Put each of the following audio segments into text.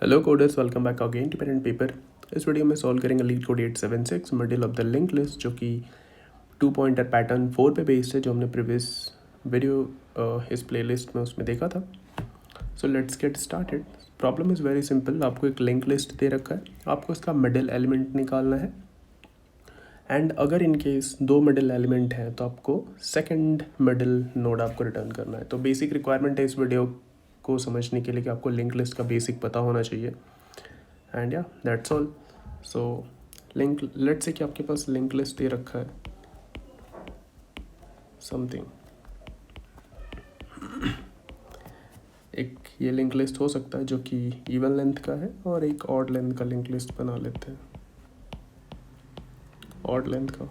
Hello coders, welcome back again to pen and paper. इस video में solve करेंगे LeetCode 876 middle of the link list, जो कि 2 pointer pattern 4 पे based है, जो हमने प्रीवियस वीडियो इस प्लेलिस्ट में उसमें देखा था। So let's get started. Problem is very simple. आपको एक लिंक लिस्ट दे रखा है, आपको इसका मिडिल एलिमेंट निकालना है। एंड अगर इन केस 2 मिडिल एलिमेंट हैं तो आपको सेकंड मिडिल नोड आपको रिटर्न करना है। तो बेसिक रिक्वायरमेंट है इस वीडियो को समझने के लिए कि आपको लिंक लिस्ट का बेसिक पता होना चाहिए। एंड या that's all. So link let's say कि आपके पास लिंक लिस्ट दे रखा है समथिंग। एक ये लिंक लिस्ट हो सकता है जो कि इवन लेंथ का है, और एक ऑड लेंथ का लिंक लिस्ट बना लेते हैं। ऑड लेंथ का,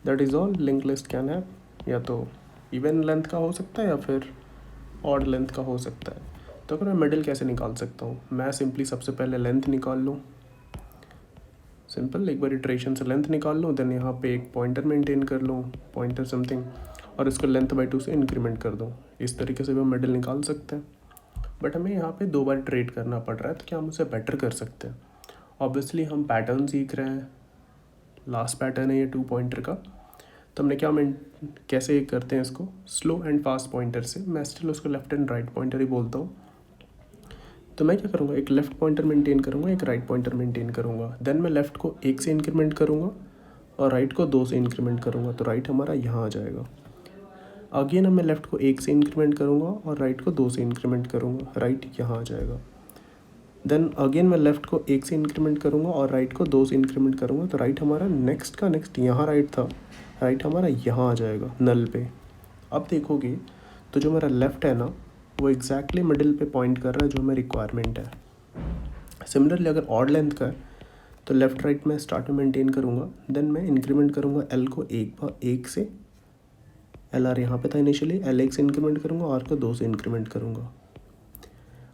that is all link list can have. या तो इवन लेंथ का हो सकता है या फिर ऑड लेंथ का हो सकता है। तो अगर मैं मिडिल कैसे निकाल सकता हूँ, मैं सिंपली सबसे पहले लेंथ निकाल लूँ। सिंपल, एक बार इटरेशन से लेंथ निकाल लूँ, देन यहाँ पे एक पॉइंटर मेंटेन कर लूँ, पॉइंटर समथिंग, और इसको लेंथ बाई 2 से इंक्रीमेंट कर दूँ। इस तरीके से भी हम मिडिल निकाल सकते हैं। बट हमें यहाँ पे 2 बार ट्रेड करना पड़ रहा है, तो क्या हम उसे बेटर कर सकते हैं? ऑब्वियसली हम पैटर्न सीख रहे हैं, लास्ट पैटर्न है ये 2 पॉइंटर का। तो हमने कैसे करते हैं इसको स्लो एंड फास्ट पॉइंटर से। मैं स्टिल उसको लेफ्ट एंड राइट पॉइंटर ही बोलता हूँ। तो मैं क्या करूँगा, एक लेफ़्ट पॉइंटर मेंटेन करूँगा, एक राइट पॉइंटर मेंटेन करूँगा। देन मैं लेफ़्ट को 1 से इंक्रीमेंट करूँगा और राइट को 2 से इंक्रीमेंट करूँगा, तो राइट हमारा यहाँ आ जाएगा। अगेन मैं लेफ़्ट को 1 से इंक्रीमेंट करूँगा और राइट को 2 से इंक्रीमेंट करूँगा, राइट यहाँ आ जाएगा। देन अगेन मैं लेफ़्ट को 1 से इंक्रीमेंट करूँगा और राइट को 2 से इंक्रीमेंट करूँगा, तो राइट हमारा नेक्स्ट का नेक्स्ट यहाँ राइट था, राइट हमारा यहाँ आ जाएगा नल पे। अब देखोगे तो जो मेरा लेफ़्ट है ना, वो एग्जैक्टली मिडिल पे पॉइंट कर रहा है, जो मेरी रिक्वायरमेंट है। सिमिलरली अगर ऑड लेंथ का है तो लेफ़्ट राइट में स्टार्ट में मेंटेन करूँगा, देन मैं इंक्रीमेंट करूँगा एल को 1 से। एल आर यहाँ पे था इनिशियली, एल 1 से इंक्रीमेंट करूँगा, आर को 2 से इंक्रीमेंट करूँगा।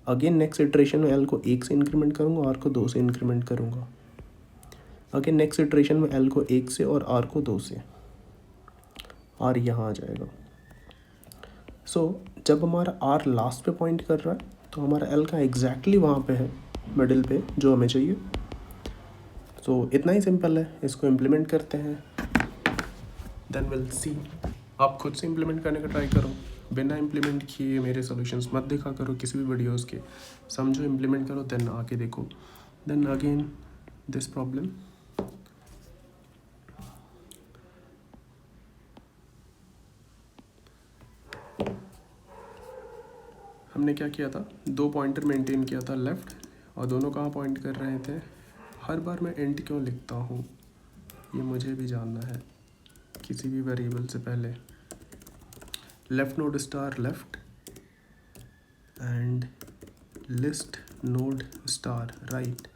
अगेन नेक्स्ट इटरेशन में एल को 1 से इंक्रीमेंट करूँगा, आर को 2 से इंक्रीमेंट करूँगा। अगेन नेक्स्ट इटरेशन में एल को 1 से और आर को 2 से, आर यहाँ आ जाएगा। सो जब हमारा आर लास्ट पे पॉइंट कर रहा है तो हमारा एल का एग्जैक्टली वहाँ पे है मिडिल पे जो हमें चाहिए। सो इतना ही सिंपल है, इसको इम्प्लीमेंट करते हैं, देन विल सी। आप खुद से इम्प्लीमेंट करने का ट्राई करो, बिना इम्प्लीमेंट किए मेरे सॉल्यूशंस मत देखा करो किसी भी वीडियोस के। समझो, इम्प्लीमेंट करो, देन आके देखो। देन अगेन दिस प्रॉब्लम, हमने क्या किया था, 2 पॉइंटर मेंटेन किया था लेफ़्ट, और दोनों कहाँ पॉइंट कर रहे थे। हर बार मैं एंड क्यों लिखता हूँ ये मुझे भी जानना है। किसी भी वेरिएबल से पहले left node star left and list node star right,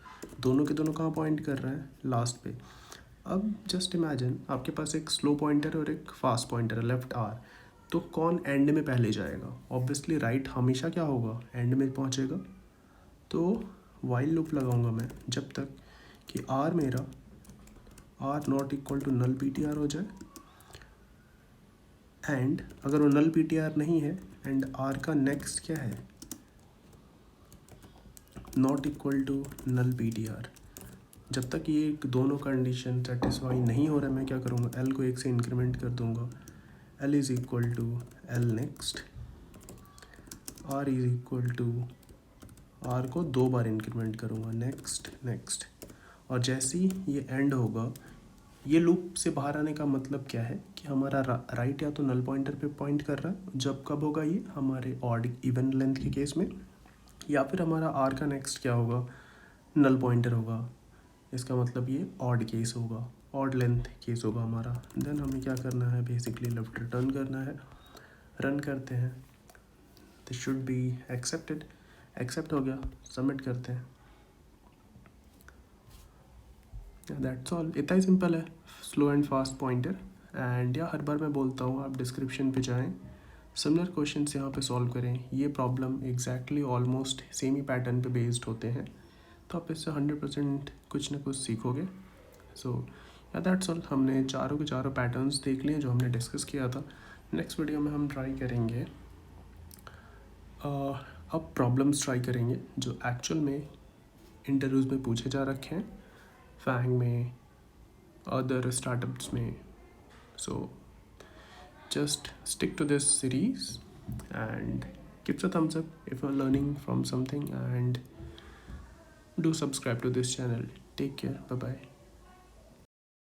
दोनों के दोनों कहाँ पॉइंट कर रहे हैं, लास्ट पे। अब जस्ट इमेजिन आपके पास एक स्लो पॉइंटर और एक फास्ट पॉइंटर है, लेफ़्ट आर, तो कौन एंड में पहले जाएगा? ऑब्वियसली राइट हमेशा क्या होगा, एंड में पहुंचेगा। तो वाइल लूप लगाऊंगा मैं जब तक कि आर मेरा R not equal to null P T R हो जाए। एंड अगर वो नल पी टी आर नहीं है एंड आर का नेक्स्ट क्या है, not equal to null P T R, जब तक ये दोनों कंडीशन सेटिस्फाई नहीं हो रहा है, मैं क्या करूँगा, एल को 1 से इंक्रीमेंट कर दूँगा। L is equal to L next, R is equal to R को 2 बार इंक्रीमेंट करूँगा, नेक्स्ट नेक्स्ट। और जैसे ही ये एंड होगा, ये लूप से बाहर आने का मतलब क्या है कि हमारा राइट या तो नल पॉइंटर पे पॉइंट कर रहा है। जब कब होगा ये, हमारे ऑड इवन लेंथ के केस में, या फिर हमारा आर का नेक्स्ट क्या होगा, नल पॉइंटर होगा। इसका मतलब ये ऑड केस होगा, ऑड लेंथ केस होगा हमारा। देन हमें क्या करना है, बेसिकली लेफ्ट रिटर्न करना है। रन करते हैं, this should be accepted. Accept हो गया, सबमिट करते हैं। दैट्स ऑल, इतना ही सिंपल है, slow and fast pointer. And या हर बार मैं बोलता हूँ आप डिस्क्रिप्शन पे जाएं, सिमिलर क्वेश्चंस यहाँ पे सॉल्व करें। ये प्रॉब्लम एग्जैक्टली ऑलमोस्ट सेम ही पैटर्न पे बेस्ड होते हैं, तो आप इससे 100% कुछ ना कुछ सीखोगे। सो या दैट्स ऑल, हमने चारों के चारों पैटर्न्स देख लिए जो हमने डिस्कस किया था। नेक्स्ट वीडियो में हम ट्राई करेंगे अब प्रॉब्लम्स ट्राई करेंगे जो एक्चुअल में इंटरव्यूज़ में पूछे जा रखे हैं, फैंग में, अदर स्टार्टअप्स में. So just stick to this series and give us a thumbs up if you're learning from something, and do subscribe to this channel. Take care. Bye bye.